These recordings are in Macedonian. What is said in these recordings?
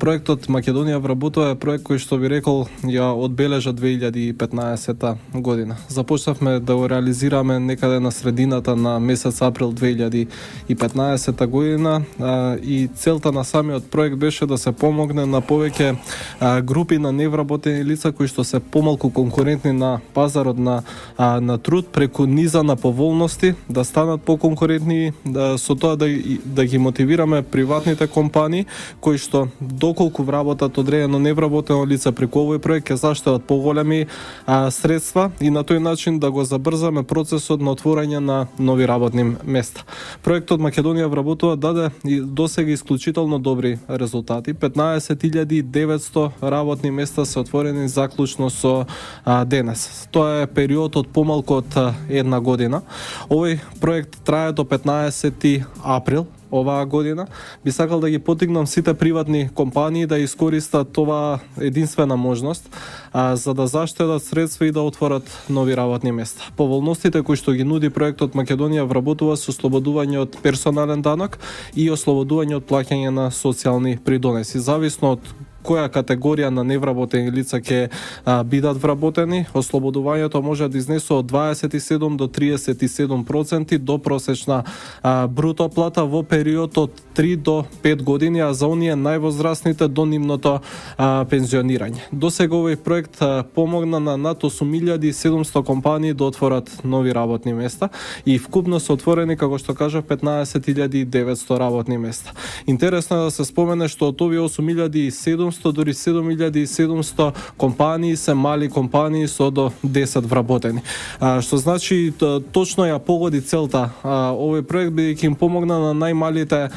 проектот Македонија вработува е проект кој што би рекол ја одбележа 2015 година. Започнавме да го реализираме некаде на средината на месец април 2015 година и целта на самиот проект беше да се помогне на повеќе групи на невработени лица кои што се помалку конкурентни на пазарот на труд преку низа на поволности да станат поконкурентни, со тоа да ги мотивираме приватните компании кои што доколку вработат одредено невработено лице преку овој проект ќе заштедат поголеми средства и на тој начин да го забрзаме процесот на отворање на нови работни места. Проектот Македонија вработува даде и досега исклучително добри резултати. 15.900 работни места се отворени заклучно со денес. Тоа е период од помалку од една година. Овој проект трае до 15 април оваа година. Би сакал да ги поттикнам сите приватни компании да искористат оваа единствена можност за да заштедат средства и да отворат нови работни места. Поволностите кои што ги нуди проектот Македонија вработува со ослободување од персонален данок и ослободување од плаќање на социјални придонеси. Зависно од која категорија на невработени лица ќе бидат вработени, ослободувањето може да изнесе од 27 до 37% до просечна бруто плата во период од 3 до 5 години, а за оние највозрастните до нивното пензионирање. Досега овој проект помогна на над 8700 компании да отворат нови работни места и вкупно се отворени, како што кажав, 15.900 работни места. Интересно е да се спомене што од овие 8700 дури 7700 компании се мали компании со до 10 вработени. Што значи точно ја погоди целта овој проект бидејќи им помогна на најмалите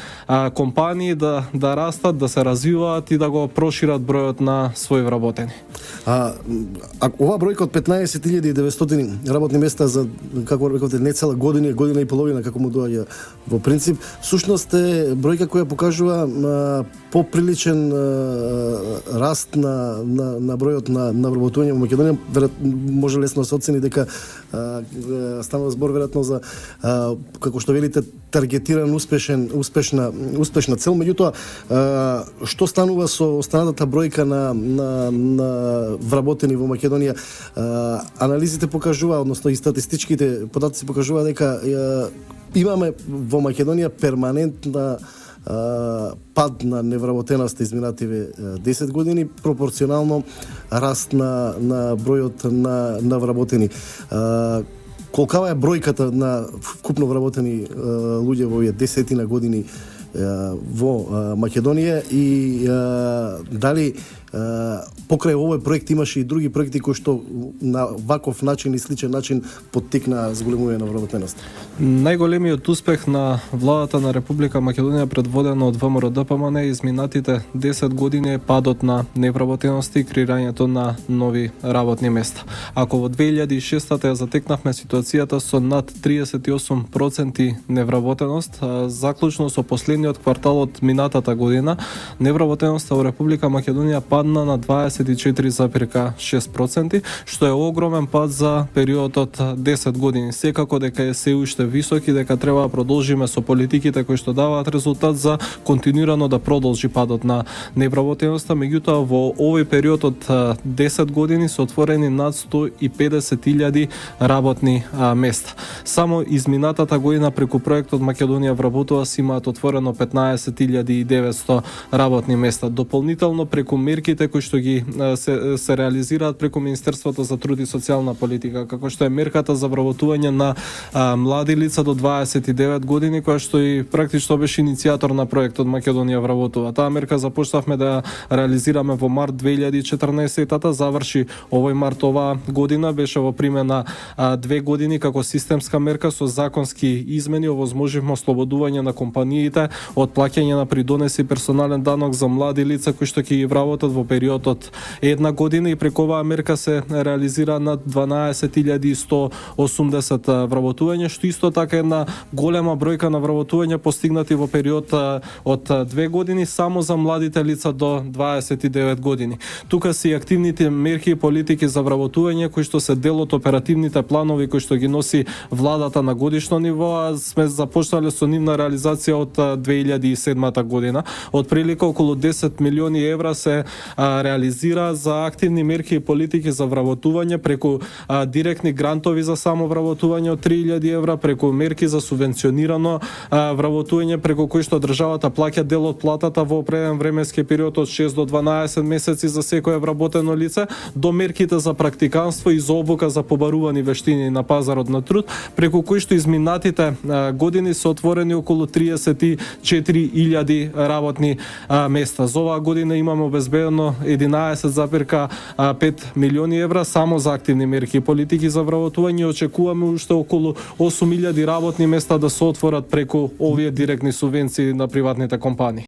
компании да растат, да се развиваат и да го прошират бројот на своји вработени. Ова бројка од 15.900 работни места за, како рековте, не цела година и половина како му доаѓа во принцип, всушност е бројка која покажува поприличен раст на бројот на вработување во Македонија. Може лесно да се оцени дека станува збор веројатно за, како што велите, таргетиран успешна цел. Меѓутоа, што станува со останатата бројка на вработени во Македонија? Анализите покажува, односно и статистичките податоци покажува дека имаме во Македонија перманентна пад на невработеност изминативе 10 години, пропорционално раст на бројот на вработени. Колкава е бројката на вкупно вработени луѓе во овие 10 години во Македонија и дали покрај овој проект имаше и други проекти кои што на ваков начин и сличен начин поттикна зголемување на вработеност? Најголемиот успех на владата на Република Македонија предводена од ВМРО ДПМН изминатите 10 години е падот на невработеност и креирањето на нови работни места. Ако во 2006 ја затекнавме ситуацијата со над 38% невработеност, заклучно со последниот квартал од минатата година, невработеноста во Република Македонија падна на 24,6%, што е огромен пад за период од 10 години. Секако дека е се уште висок и дека треба да продолжиме со политиките кои што даваат резултат за континуирано да продолжи падот на невработеноста. Меѓутоа, во овој период од 10 години се отворени над 150.000 работни места. Само изминатата година преку проектот Македонија вработува се имаат отворено 15.900 работни места. Дополнително преку мерките кои што ги се реализираат преку Министерството за труд и социјална политика, како што е мерката за вработување на млади лица до 29 години, која што и практично беше иницијатор на проектот Македонија вработува. Таа мерка започнавме да реализираме во март 2014-та, заврши овој март оваа година, беше во примена 2 години како системска мерка со законски измени овозможивме ослободување на компаниите од плаќање на придонеси персонален данок за млади лица кои што ќе ги вработат во период од една година и преку оваа мерка се реализира над 12.180 вработувања, што исто така е една голема бројка на вработувања постигнати во период од 2 години само за младите лица до 29 години. Тука се и активните мерки и политики за вработување кои што се дел од оперативните планови кои што ги носи владата на годишно ниво, а сме започнале со нивна реализација од 2007 година. Од прилика околу 10 милиони милиони евра се реализира за активни мерки и политики за вработување преку директни грантови за само вработување од 3000 евра, преку мерки за субвенционирано вработување преку кои што државата плаќа дел од платата во определен временски период од 6 до 12 месеци за секое вработено лице, до мерките за практиканство и за обука за побарувани вештини на пазарот на труд, преку кои што изминатите години се отворени околу 34.000 работни места. За оваа година имаме обезбедено 11,5 милиони евра само за активни мерки и политики за вработување. Очекуваме уште околу 8.000 работни места да се отворат преку овие директни субвенции на приватните компании.